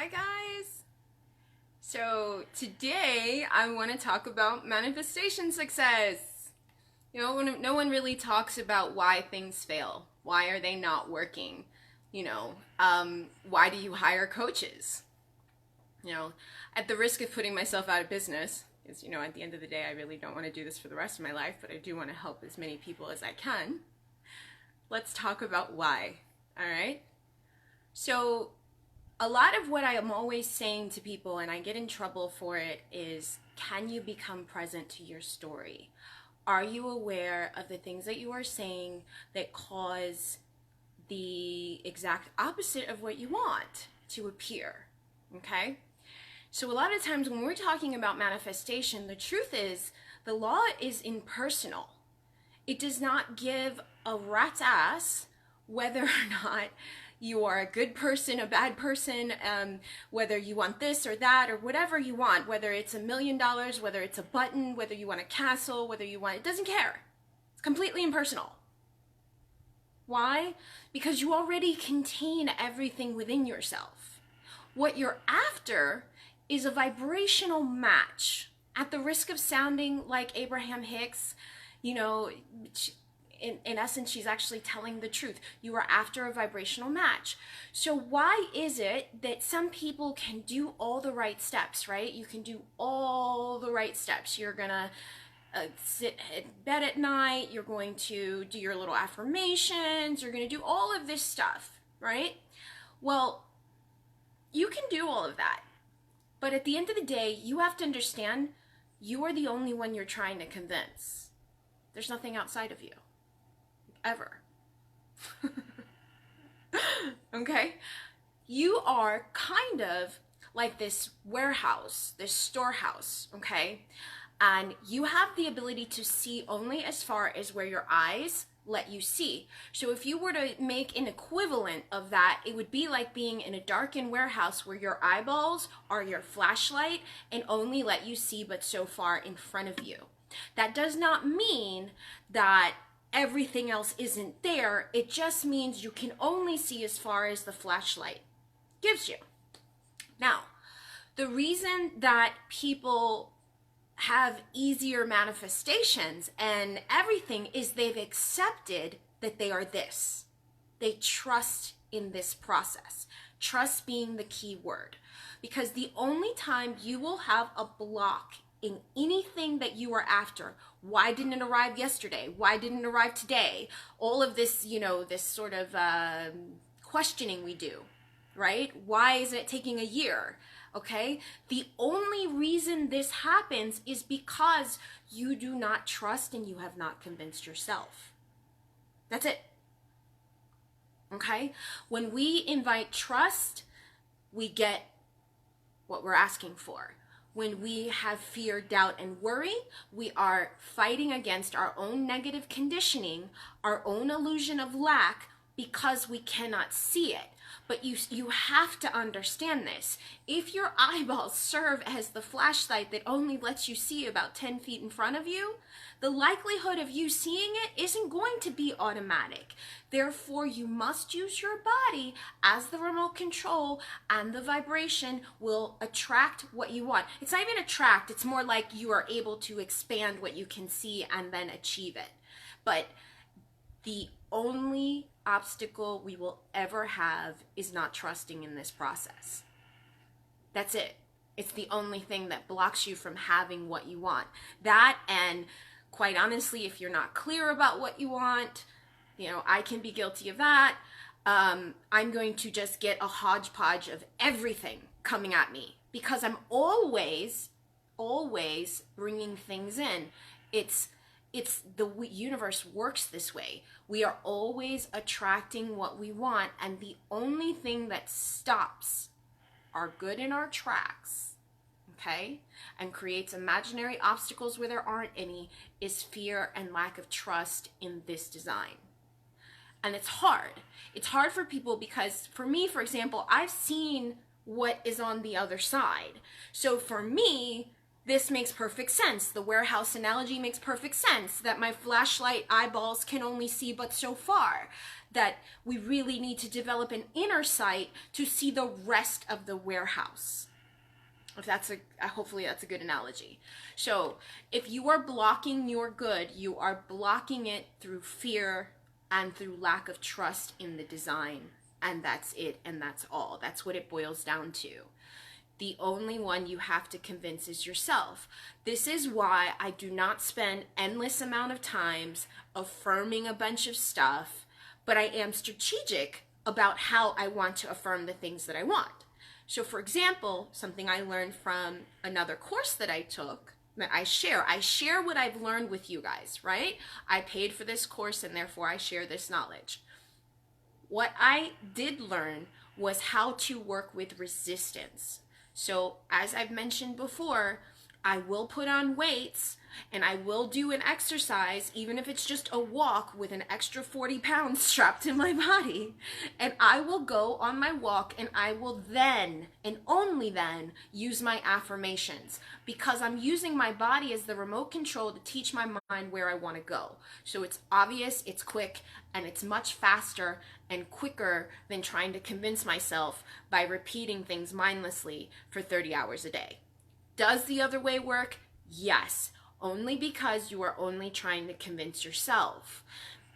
Hi guys! So today I want to talk about manifestation success. No one really talks about why things fail. Why are they not working? Why do you hire coaches? At the risk of putting myself out of business, because, at the end of the day, I really don't want to do this for the rest of my life, but I do want to help as many people as I can. Let's talk about why, all right? So a lot of what I am always saying to people, and I get in trouble for it, is can you become present to your story? Are you aware of the things that you are saying that cause the exact opposite of what you want to appear? Okay? So a lot of times when we're talking about manifestation, the truth is the law is impersonal. It does not give a rat's ass whether or not you are a good person, a bad person, whether you want this or that or whatever you want, whether it's $1 million, whether it's a button, whether you want a castle, whether you want, it doesn't care. It's completely impersonal. Why? Because you already contain everything within yourself. What you're after is a vibrational match. At the risk of sounding like Abraham Hicks, in essence, she's actually telling the truth. You are after a vibrational match. So why is it that some people can do all the right steps, right? You can do all the right steps. You're going to sit in bed at night. You're going to do your little affirmations. You're going to do all of this stuff, right? Well, you can do all of that. But at the end of the day, you have to understand you are the only one you're trying to convince. There's nothing outside of you. Ever. Okay? You are kind of like this warehouse, this storehouse, okay? And you have the ability to see only as far as where your eyes let you see. So if you were to make an equivalent of that, it would be like being in a darkened warehouse where your eyeballs are your flashlight and only let you see but so far in front of you. That does not mean that everything else isn't there. It just means you can only see as far as the flashlight gives you. Now, the reason that people have easier manifestations and everything is they've accepted that they are this. They trust in this process. Trust being the key word. Because the only time you will have a block in anything that you are after, why didn't it arrive yesterday? Why didn't it arrive today? All of this, this sort of questioning we do, right? Why is it taking a year? Okay? The only reason this happens is because you do not trust and you have not convinced yourself. That's it. Okay? When we invite trust, we get what we're asking for. When we have fear, doubt, and worry, we are fighting against our own negative conditioning, our own illusion of lack, because we cannot see it. But you have to understand this. If your eyeballs serve as the flashlight that only lets you see about 10 feet in front of you, the likelihood of you seeing it isn't going to be automatic. Therefore, you must use your body as the remote control, and the vibration will attract what you want. It's not even attract, it's more like you are able to expand what you can see and then achieve it. But the only obstacle we will ever have is not trusting in this process. That's it. It's the only thing that blocks you from having what you want. That, and quite honestly, if you're not clear about what you want, I can be guilty of that. I'm going to just get a hodgepodge of everything coming at me because I'm always bringing things in. It's the universe works this way. We are always attracting what we want, and the only thing that stops our good in our tracks, okay, and creates imaginary obstacles where there aren't any, is fear and lack of trust in this design. And it's hard. It's hard for people because, for me, for example, I've seen what is on the other side. So for me, this makes perfect sense. The warehouse analogy makes perfect sense, that my flashlight eyeballs can only see but so far, that we really need to develop an inner sight to see the rest of the warehouse. If that's hopefully that's a good analogy. So if you are blocking your good, you are blocking it through fear and through lack of trust in the design. And that's it, and that's all. That's what it boils down to. The only one you have to convince is yourself. This is why I do not spend endless amount of times affirming a bunch of stuff, but I am strategic about how I want to affirm the things that I want. So for example, something I learned from another course that I took, that I share what I've learned with you guys, right? I paid for this course and therefore I share this knowledge. What I did learn was how to work with resistance. So as I've mentioned before, I will put on weights and I will do an exercise, even if it's just a walk with an extra 40 pounds strapped to my body. And I will go on my walk and I will then, and only then, use my affirmations, because I'm using my body as the remote control to teach my mind where I want to go. So it's obvious, it's quick, and it's much faster and quicker than trying to convince myself by repeating things mindlessly for 30 hours a day. Does the other way work? Yes, only because you are only trying to convince yourself.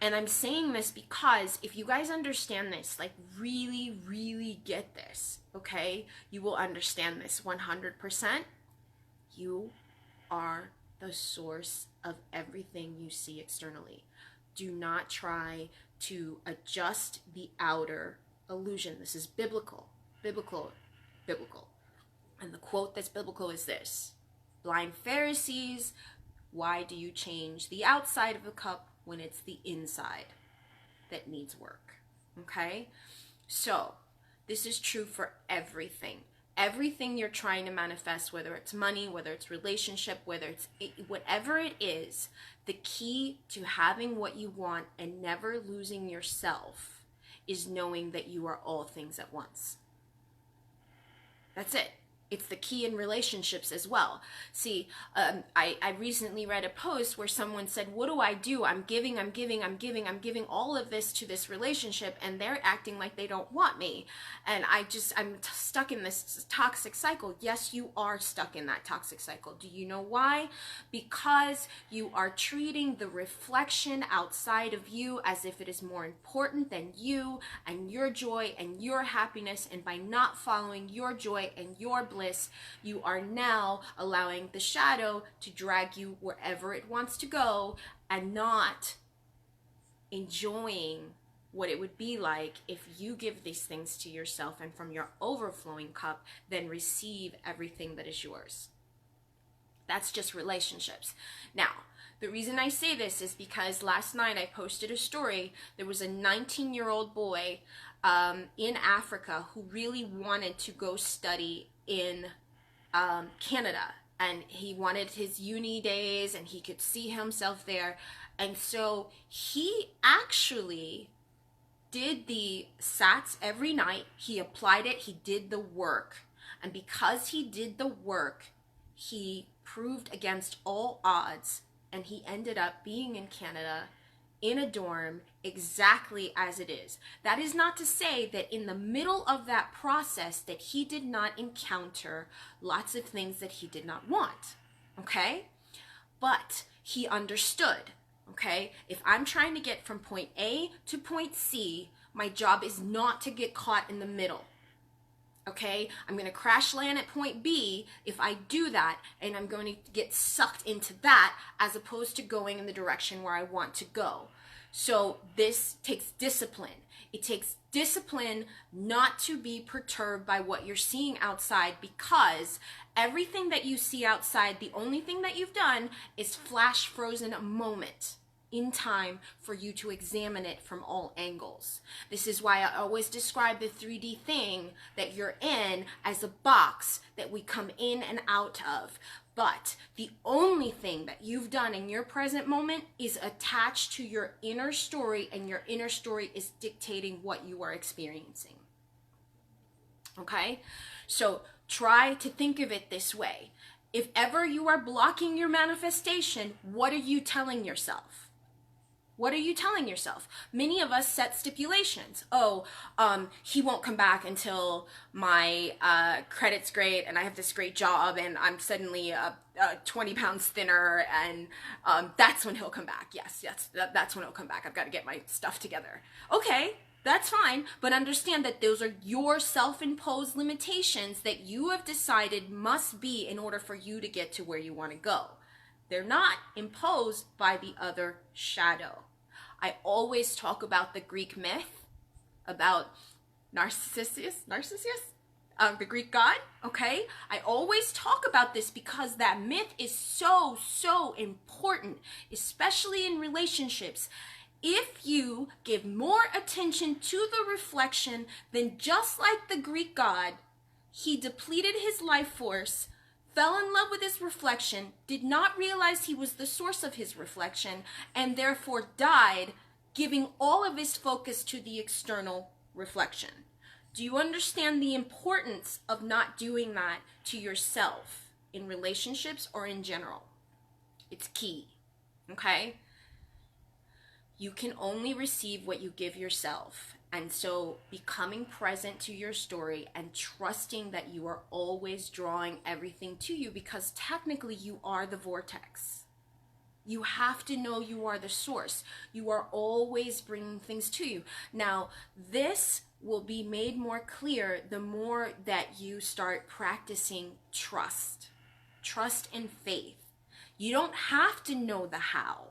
And I'm saying this because if you guys understand this, like really, really get this, okay? You will understand this 100%. You are the source of everything you see externally. Do not try to adjust the outer illusion. This is biblical. And the quote that's biblical is this: blind Pharisees, why do you change the outside of the cup when it's the inside that needs work? Okay? So, this is true for everything. Everything you're trying to manifest, whether it's money, whether it's relationship, whether it's whatever it is, the key to having what you want and never losing yourself is knowing that you are all things at once. That's it. It's the key in relationships as well. See, I recently read a post where someone said, what do I do? I'm giving all of this to this relationship and they're acting like they don't want me. And I'm stuck in this toxic cycle. Yes, you are stuck in that toxic cycle. Do you know why? Because you are treating the reflection outside of you as if it is more important than you and your joy and your happiness. And by not following your joy and your bliss, you are now allowing the shadow to drag you wherever it wants to go and not enjoying what it would be like if you give these things to yourself and from your overflowing cup then receive everything that is yours. That's just relationships. Now, the reason I say this is because last night I posted a story. There was a 19-year-old boy in Africa who really wanted to go study in Canada, and he wanted his uni days and he could see himself there. And so he actually did the SATs every night. He applied it, he did the work, and because he did the work, he proved against all odds, and he ended up being in Canada in a dorm exactly as it is. That is not to say that in the middle of that process that he did not encounter lots of things that he did not want, okay? But he understood, okay? If I'm trying to get from point A to point C, my job is not to get caught in the middle. Okay, I'm going to crash land at point B if I do that, and I'm going to get sucked into that as opposed to going in the direction where I want to go. So this takes discipline. It takes discipline not to be perturbed by what you're seeing outside, because everything that you see outside, the only thing that you've done is flash frozen a moment in time for you to examine it from all angles. This is why I always describe the 3D thing that you're in as a box that we come in and out of. But the only thing that you've done in your present moment is attached to your inner story, and your inner story is dictating what you are experiencing. Okay? So try to think of it this way. If ever you are blocking your manifestation, what are you telling yourself? What are you telling yourself? Many of us set stipulations. Oh, he won't come back until my credit's great and I have this great job and I'm suddenly 20 pounds thinner, and that's when he'll come back. Yes, that's when he'll come back. I've got to get my stuff together. Okay, that's fine, but understand that those are your self-imposed limitations that you have decided must be in order for you to get to where you want to go. They're not imposed by the other shadow. I always talk about the Greek myth about Narcissus, the Greek god, okay? I always talk about this because that myth is so important, especially in relationships. If you give more attention to the reflection, then just like the Greek god, he depleted his life force, fell in love with his reflection, did not realize he was the source of his reflection, and therefore died, giving all of his focus to the external reflection. Do you understand the importance of not doing that to yourself in relationships or in general? It's key, okay? You can only receive what you give yourself. And so becoming present to your story and trusting that you are always drawing everything to you, because technically you are the vortex. You have to know you are the source. You are always bringing things to you. Now, this will be made more clear the more that you start practicing trust and faith. You don't have to know the how.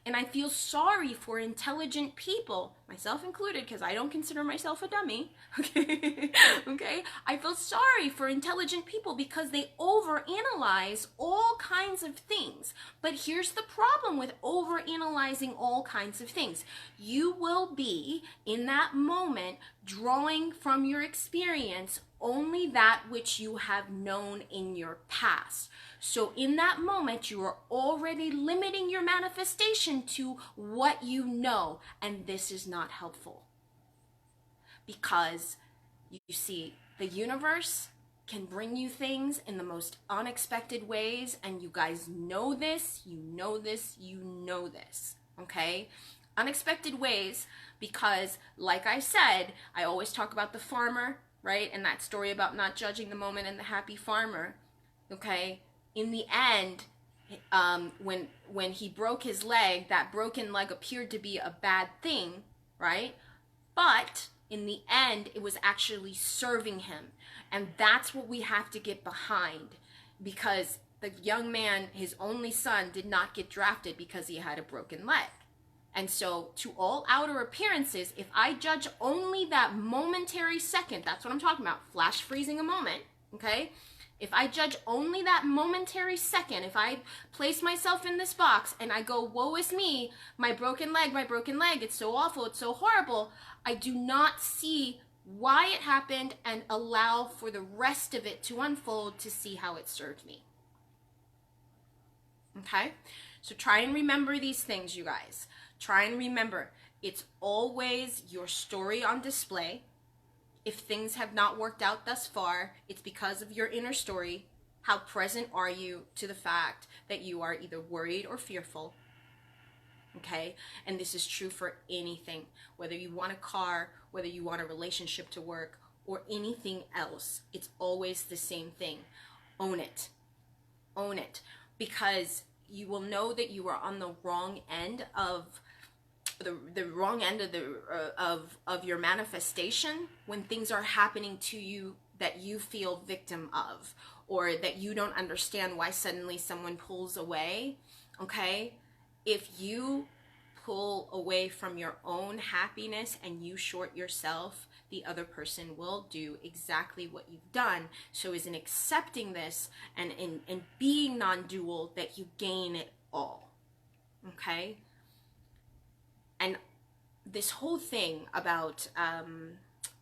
And I feel sorry for intelligent people, myself included, because I don't consider myself a dummy, okay? Okay? I feel sorry for intelligent people because they overanalyze all kinds of things. But here's the problem with overanalyzing all kinds of things. You will be, in that moment, drawing from your experience only that which you have known in your past. So in that moment, you are already limiting your manifestation to what you know, and this is not helpful. Because, you see, the universe can bring you things in the most unexpected ways, and you guys know this, you know this, you know this, okay? Unexpected ways, because, like I said, I always talk about the farmer, right? And that story about not judging the moment and the happy farmer, okay? In the end, when he broke his leg, that broken leg appeared to be a bad thing, right? But in the end, it was actually serving him. And that's what we have to get behind, because the young man, his only son, did not get drafted because he had a broken leg. And so to all outer appearances, if I judge only that momentary second, that's what I'm talking about, flash freezing a moment, okay? If I judge only that momentary second, if I place myself in this box and I go, woe is me, my broken leg, it's so awful, it's so horrible, I do not see why it happened and allow for the rest of it to unfold to see how it served me. Okay? So try and remember these things, you guys. Try and remember, it's always your story on display. If things have not worked out thus far, it's because of your inner story. How present are you to the fact that you are either worried or fearful? Okay? And this is true for anything. Whether you want a car, whether you want a relationship to work, or anything else, it's always the same thing. Own it. Own it. Because you will know that you are on the wrong end of the wrong end of your manifestation when things are happening to you that you feel victim of, or that you don't understand why suddenly someone pulls away. Okay? If you pull away from your own happiness and you short yourself, the other person will do exactly what you've done. So is in accepting this and in being non-dual that you gain it all. Okay? And this whole thing about,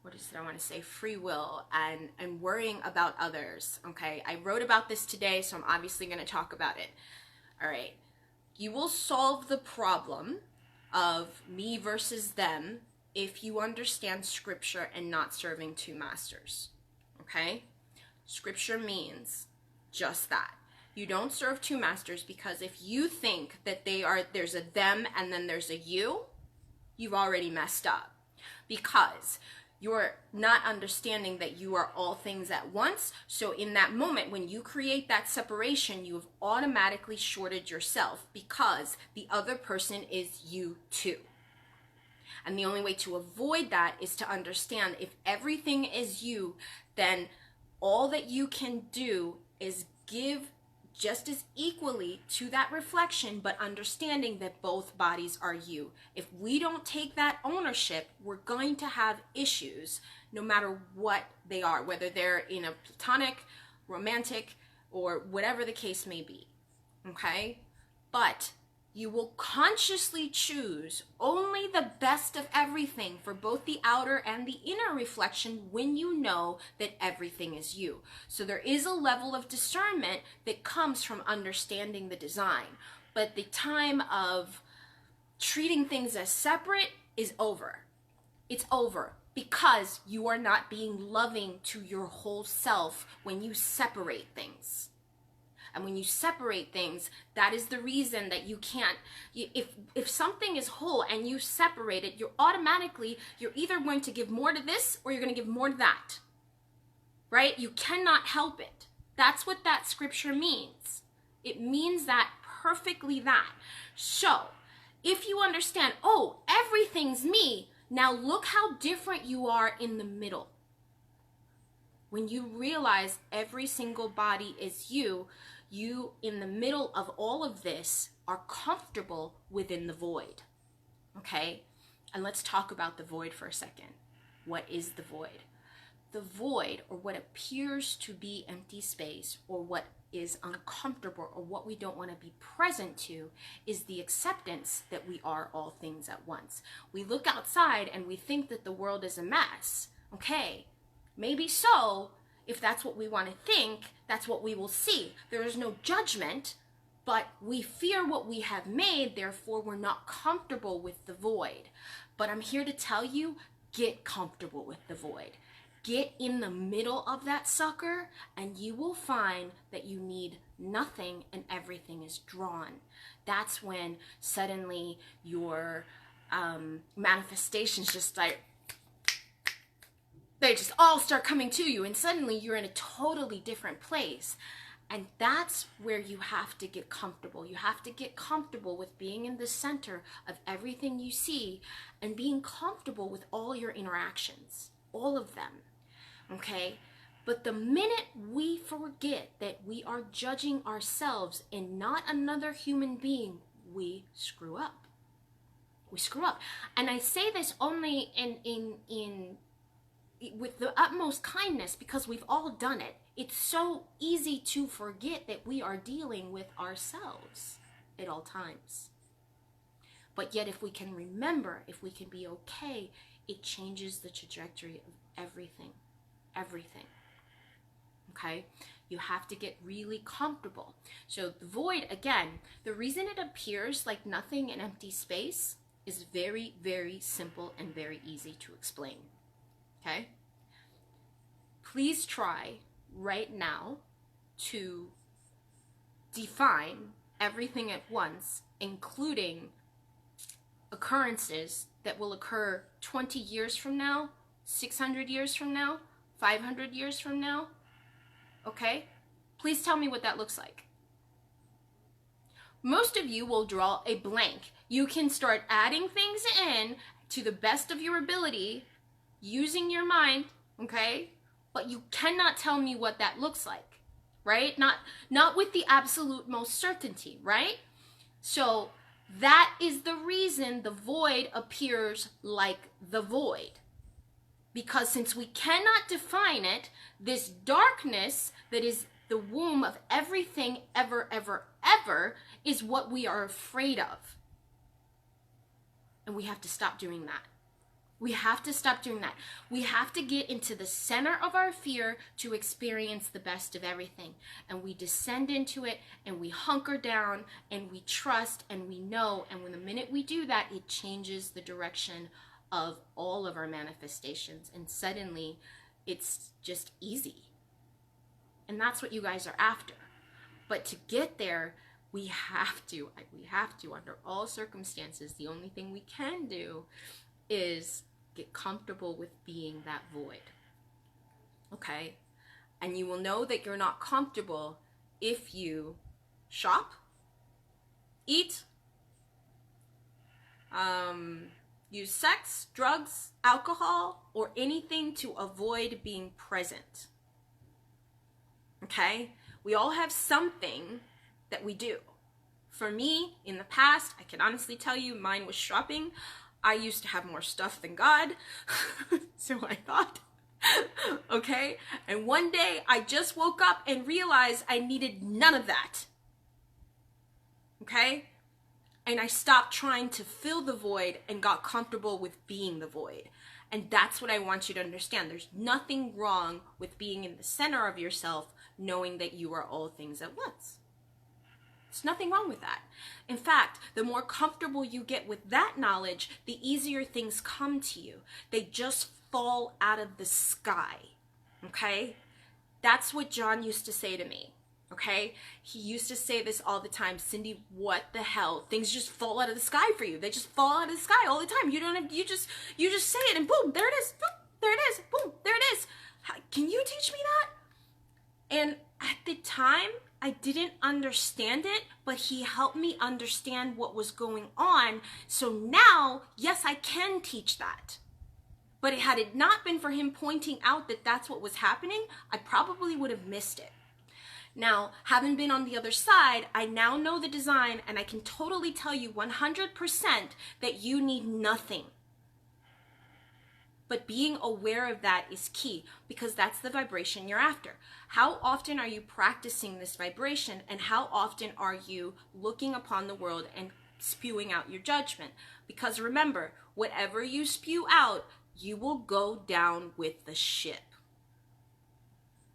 what is it I want to say, free will and worrying about others, okay? I wrote about this today, so I'm obviously going to talk about it. All right. You will solve the problem of me versus them if you understand scripture and not serving two masters, okay? Scripture means just that. You don't serve two masters, because if you think that there's a them and then there's a you've already messed up, because you're not understanding that you are all things at once. So in that moment, when you create that separation, you have automatically shorted yourself, because the other person is you too. And the only way to avoid that is to understand, if everything is you, then all that you can do is give just as equally to that reflection, but understanding that both bodies are you. If we don't take that ownership, we're going to have issues no matter what they are, whether they're in a platonic, romantic, or whatever the case may be, okay? But you will consciously choose only the best of everything for both the outer and the inner reflection when you know that everything is you. So there is a level of discernment that comes from understanding the design. But the time of treating things as separate is over. It's over, because you are not being loving to your whole self when you separate things. And when you separate things, that is the reason that you can't, if something is whole and you separate it, you're either going to give more to this or you're going to give more to that, right? You cannot help it. That's what that scripture means. It means that perfectly that. So if you understand, oh, everything's me, now look how different you are in the middle. When you realize every single body is you in the middle of all of this are comfortable within the void, okay? And let's talk about the void for a second. What is the void? The void, or what appears to be empty space, or what is uncomfortable, or what we don't want to be present to, is the acceptance that we are all things at once. We look outside and we think that the world is a mess, okay? Maybe so. If that's what we want to think, that's what we will see. There is no judgment, but we fear what we have made, therefore we're not comfortable with the void. But I'm here to tell you, get comfortable with the void. Get in the middle of that sucker, and you will find that you need nothing and everything is drawn. That's when suddenly your manifestations just like, they just all start coming to you, and suddenly you're in a totally different place. And that's where you have to get comfortable. You have to get comfortable with being in the center of everything you see, and being comfortable with all your interactions, all of them, okay? But the minute we forget that we are judging ourselves and not another human being, we screw up. We screw up. And I say this only with the utmost kindness, because we've all done it. It's so easy to forget that we are dealing with ourselves at all times. But yet, if we can remember, if we can be okay, it changes the trajectory of everything. Everything. Okay? You have to get really comfortable. So the void, again, the reason it appears like nothing and empty space is very, very simple and very easy to explain. Okay? Please try right now to define everything at once, including occurrences that will occur 20 years from now, 600 years from now, 500 years from now. Okay? Please tell me what that looks like. Most of you will draw a blank. You can start adding things in to the best of your ability, using your mind, okay? But you cannot tell me what that looks like, right? Not with the absolute most certainty, right? So that is the reason the void appears like the void. Because since we cannot define it, this darkness that is the womb of everything ever, ever, ever is what we are afraid of. And we have to stop doing that. We have to stop doing that. We have to get into the center of our fear to experience the best of everything. And we descend into it, and we hunker down, and we trust, and we know. And when the minute we do that, it changes the direction of all of our manifestations. And suddenly, it's just easy. And that's what you guys are after. But to get there, we have to, under all circumstances, the only thing we can do is get comfortable with being that void. Okay? And you will know that you're not comfortable if you shop, eat, use sex, drugs, alcohol, or anything to avoid being present. Okay? We all have something that we do. For me, in the past, I can honestly tell you, mine was shopping. I used to have more stuff than God, so I thought. Okay? And one day, I just woke up and realized I needed none of that. Okay? And I stopped trying to fill the void and got comfortable with being the void. And that's what I want you to understand. There's nothing wrong with being in the center of yourself, knowing that you are all things at once. There's nothing wrong with that. In fact, the more comfortable you get with that knowledge, the easier things come to you. They just fall out of the sky. Okay? That's what John used to say to me. Okay? He used to say this all the time. Cindy, what the hell? Things just fall out of the sky for you. They just fall out of the sky all the time. You don't have, you just say it and boom, there it is. Boom, there it is. Boom, there it is. Can you teach me that? And at the time, I didn't understand it, but he helped me understand what was going on. So now, yes, I can teach that. But had it not been for him pointing out that that's what was happening, I probably would have missed it. Now, having been on the other side, I now know the design, and I can totally tell you 100% that you need nothing. But being aware of that is key, because that's the vibration you're after. How often are you practicing this vibration, and how often are you looking upon the world and spewing out your judgment? Because remember, whatever you spew out, you will go down with the ship.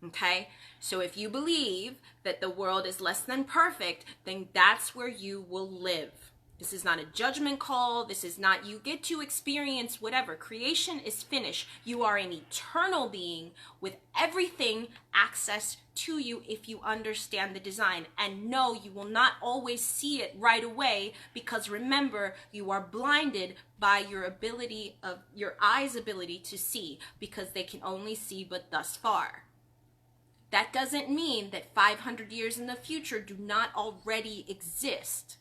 Okay? So if you believe that the world is less than perfect, then that's where you will live. This is not a judgment call. This is not you get to experience whatever. Creation is finished. You are an eternal being with everything access to you if you understand the design. And no, you will not always see it right away, because remember, you are blinded by your ability of your eyes' ability to see, because they can only see but thus far. That doesn't mean that 500 years in the future do not already exist.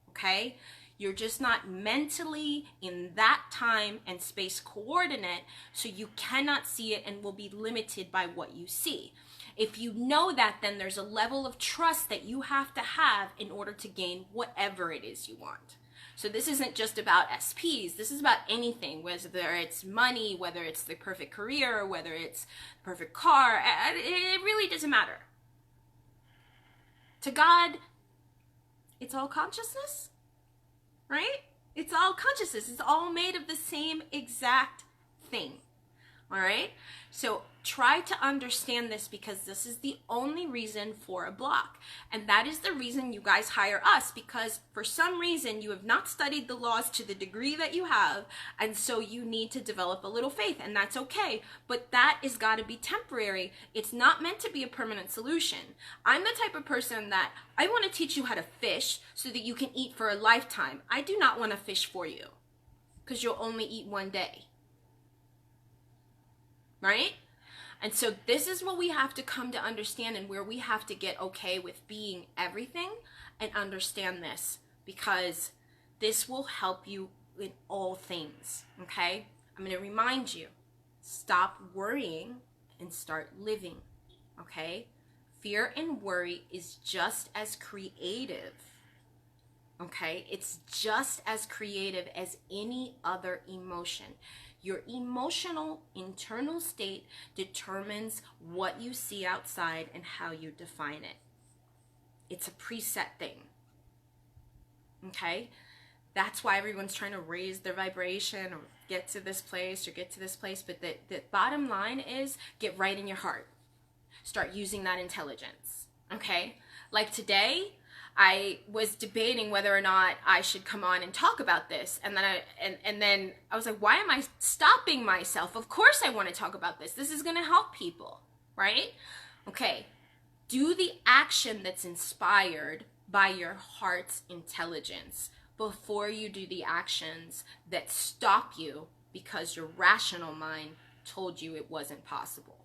Okay? You're just not mentally in that time and space coordinate, so you cannot see it and will be limited by what you see. If you know that, then there's a level of trust that you have to have in order to gain whatever it is you want. So this isn't just about SPs. This is about anything, whether it's money, whether it's the perfect career, whether it's the perfect car. It really doesn't matter. To God, it's all consciousness, right? It's all consciousness. It's all made of the same exact thing, all right? So try to understand this, because this is the only reason for a block. And that is the reason you guys hire us, because for some reason you have not studied the laws to the degree that you have, and so you need to develop a little faith, and that's okay. But that is got to be temporary. It's not meant to be a permanent solution. I'm the type of person that I want to teach you how to fish so that you can eat for a lifetime. I do not want to fish for you, because you'll only eat one day. Right? And so this is what we have to come to understand, and where we have to get okay with being everything and understand this, because this will help you in all things, okay? I'm going to remind you, stop worrying and start living, okay? Fear and worry is just as creative, okay? It's just as creative as any other emotion. Your emotional internal state determines what you see outside and how you define it. It's a preset thing. Okay? That's why everyone's trying to raise their vibration or get to this place or get to this place. But the bottom line is, get right in your heart. Start using that intelligence. Okay? Like today, I was debating whether or not I should come on and talk about this, and then I was like, why am I stopping myself? Of course I want to talk about this. This is going to help people, right? Okay. Do the action that's inspired by your heart's intelligence before you do the actions that stop you because your rational mind told you it wasn't possible.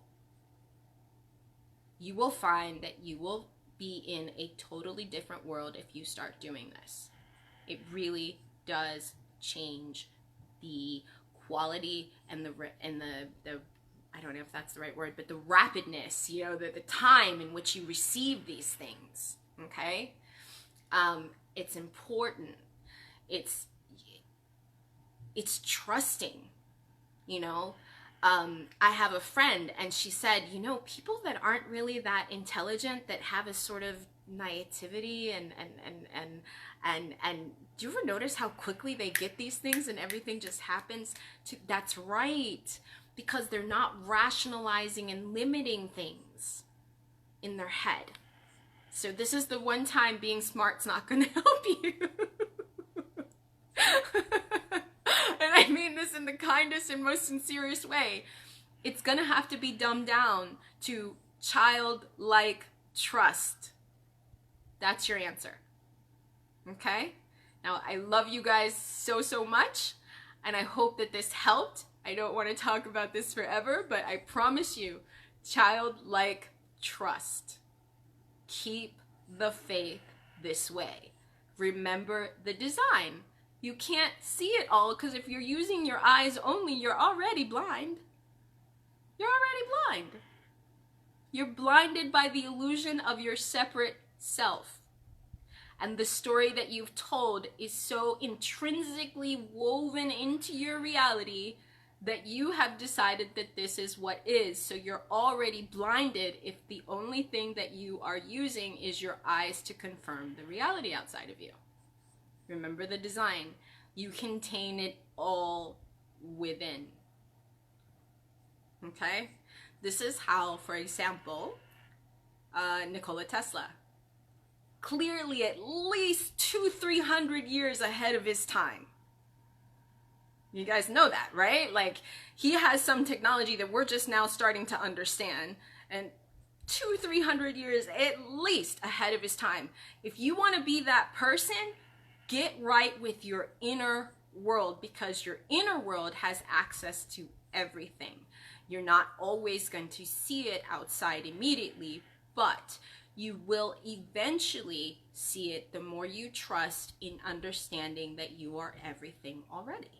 You will find that you will be in a totally different world if you start doing this. It really does change the quality and the I don't know if that's the right word, but the rapidness, the time in which you receive these things. Okay? It's important. It's trusting, I have a friend, and she said, people that aren't really that intelligent, that have a sort of naivety and do you ever notice how quickly they get these things and everything just happens? That's right, because they're not rationalizing and limiting things in their head. So this is the one time being smart's not going to help you. And I mean this in the kindest and most sincerest way. It's going to have to be dumbed down to childlike trust. That's your answer. Okay? Now, I love you guys so, so much, and I hope that this helped. I don't want to talk about this forever, but I promise you, childlike trust. Keep the faith this way. Remember the design. You can't see it all, because if you're using your eyes only, you're already blind. You're already blind. You're blinded by the illusion of your separate self. And the story that you've told is so intrinsically woven into your reality that you have decided that this is what is. So you're already blinded if the only thing that you are using is your eyes to confirm the reality outside of you. Remember the design. You contain it all within. Okay? This is how, for example, Nikola Tesla, clearly at least 200-300 years ahead of his time. You guys know that, right? Like, he has some technology that we're just now starting to understand, and 200-300 years at least ahead of his time. If you want to be that person, get right with your inner world, because your inner world has access to everything. You're not always going to see it outside immediately, but you will eventually see it the more you trust in understanding that you are everything already.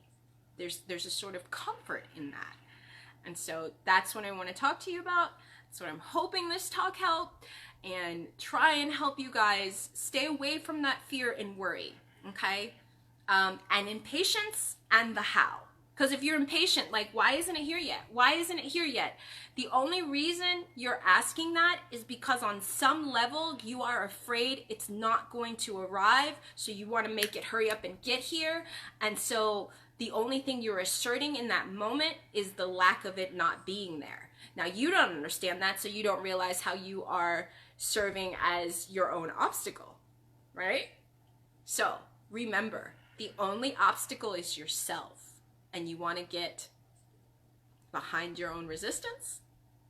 There's a sort of comfort in that. And so that's what I want to talk to you about. That's what I'm hoping this talk helped, and try and help you guys stay away from that fear and worry, okay? And impatience and the how. Because if you're impatient, like, why isn't it here yet? Why isn't it here yet? The only reason you're asking that is because on some level you are afraid it's not going to arrive, so you want to make it hurry up and get here. And so the only thing you're asserting in that moment is the lack of it not being there. Now, you don't understand that, so you don't realize how you are serving as your own obstacle, right? So remember, the only obstacle is yourself. And you want to get behind your own resistance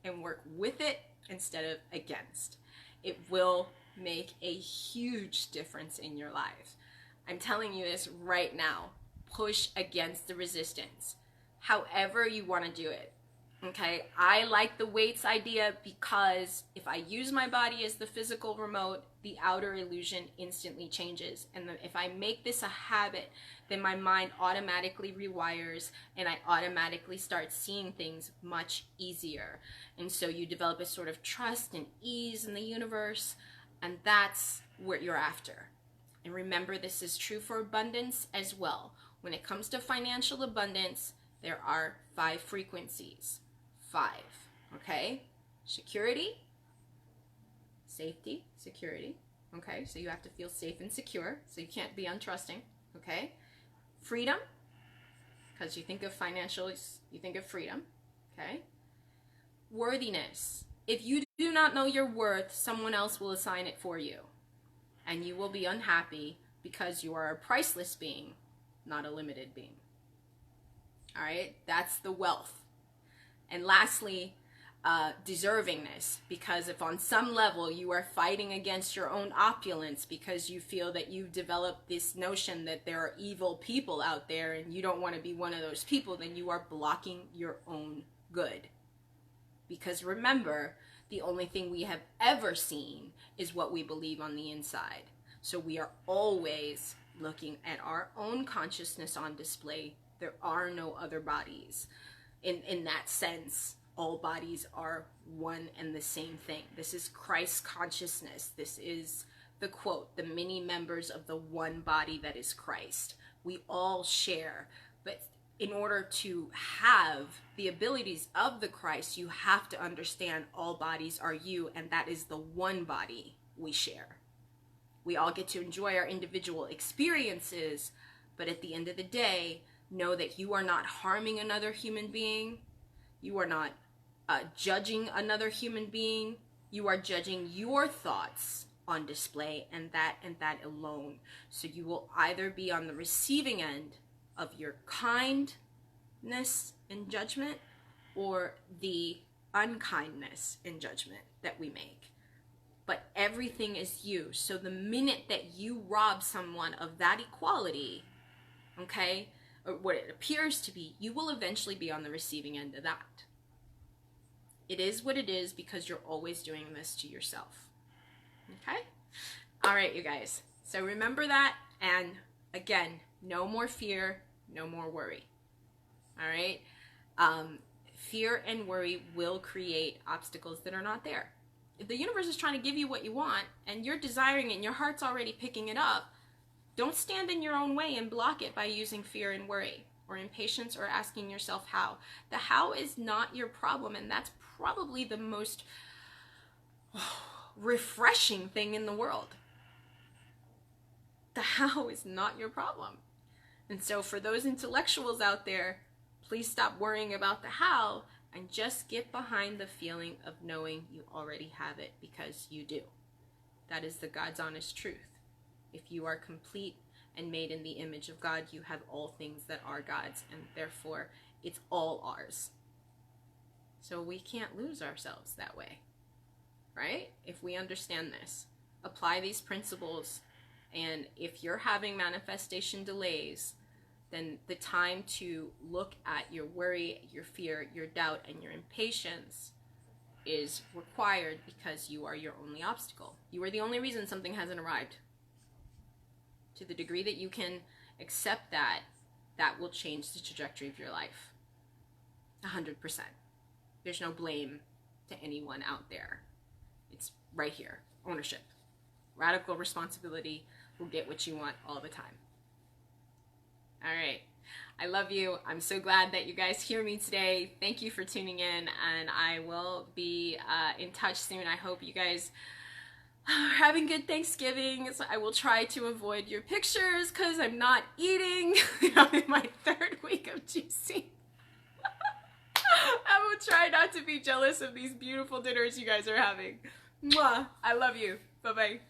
and work with it instead of against. It will make a huge difference in your life. I'm telling you this right now. Push against the resistance, however you want to do it. Okay, I like the weights idea because if I use my body as the physical remote, the outer illusion instantly changes. And if I make this a habit, then my mind automatically rewires and I automatically start seeing things much easier. And so you develop a sort of trust and ease in the universe, and that's what you're after. And remember, this is true for abundance as well. When it comes to financial abundance, there are 5 frequencies. 5, okay? Security, safety, security, okay? So you have to feel safe and secure, so you can't be untrusting, okay? Freedom, because you think of financial, you think of freedom, okay? Worthiness. If you do not know your worth, someone else will assign it for you, and you will be unhappy because you are a priceless being, not a limited being. All right? That's the wealth. And lastly, deservingness, because if on some level you are fighting against your own opulence because you feel that you've developed this notion that there are evil people out there and you don't want to be one of those people, then you are blocking your own good. Because remember, the only thing we have ever seen is what we believe on the inside. So we are always looking at our own consciousness on display. There are no other bodies. In that sense, all bodies are one and the same thing. This is Christ consciousness. This is the quote, the many members of the one body that is Christ. We all share, but in order to have the abilities of the Christ, you have to understand all bodies are you, and that is the one body we share. We all get to enjoy our individual experiences, but at the end of the day, know that you are not harming another human being. You are not judging another human being. You are judging your thoughts on display, and that alone. So you will either be on the receiving end of your kindness and judgment, or the unkindness and judgment that we make. But everything is you. So the minute that you rob someone of that equality, okay, or what it appears to be, you will eventually be on the receiving end of that. It is what it is because you're always doing this to yourself. Okay? All right, you guys. So remember that, and again, no more fear, no more worry. All right? Fear and worry will create obstacles that are not there. If the universe is trying to give you what you want, and you're desiring it, and your heart's already picking it up, don't stand in your own way and block it by using fear and worry, or impatience, or asking yourself how. The how is not your problem, and that's probably the most refreshing thing in the world. The how is not your problem. And so for those intellectuals out there, please stop worrying about the how and just get behind the feeling of knowing you already have it, because you do. That is the God's honest truth. If you are complete and made in the image of God, you have all things that are God's, and therefore it's all ours. So we can't lose ourselves that way, right? If we understand this, apply these principles, and if you're having manifestation delays, then the time to look at your worry, your fear, your doubt, and your impatience is required, because you are your only obstacle. You are the only reason something hasn't arrived. To the degree that you can accept that, that will change the trajectory of your life. 100%. There's no blame to anyone out there. It's right here. Ownership. Radical responsibility will get what you want all the time. All right. I love you. I'm so glad that you guys hear me today. Thank you for tuning in, and I will be in touch soon. I hope you guys are having good Thanksgiving. So I will try to avoid your pictures because I'm not eating. I'm in my 3rd week of juicing. I will try not to be jealous of these beautiful dinners you guys are having. Mwah. I love you. Bye-bye.